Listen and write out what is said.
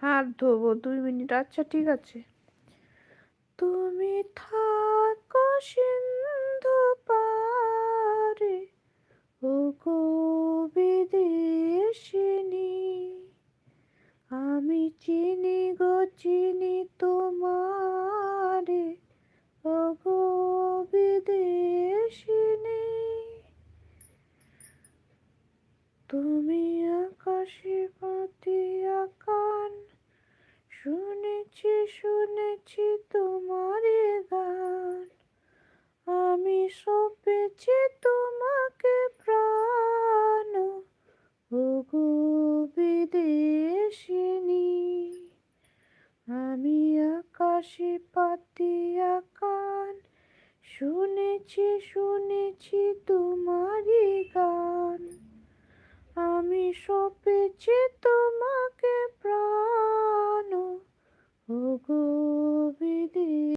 হাত ধোবো 2 মিনিট, আচ্ছা ঠিক আছে। তুমি থাকো সিন্ধু পারে, ওগো বিদেশিনী, আমি চিনি গো চিনি তোমারে, ওগো বিদেশিনী। তুমি আকাশে পাতিয়া কান, শুনেছি শুনেছি তোমারে গান, আমি সপেছি তোমাকে প্রাণ, ওগো বিদেশিনী। আমি আকাশে পাতিয়া কান, শুনেছি শুনেছি তোমারি গান, আমি সপেছি তোমাকে প্রাণ, ওগো বিদেশিনী।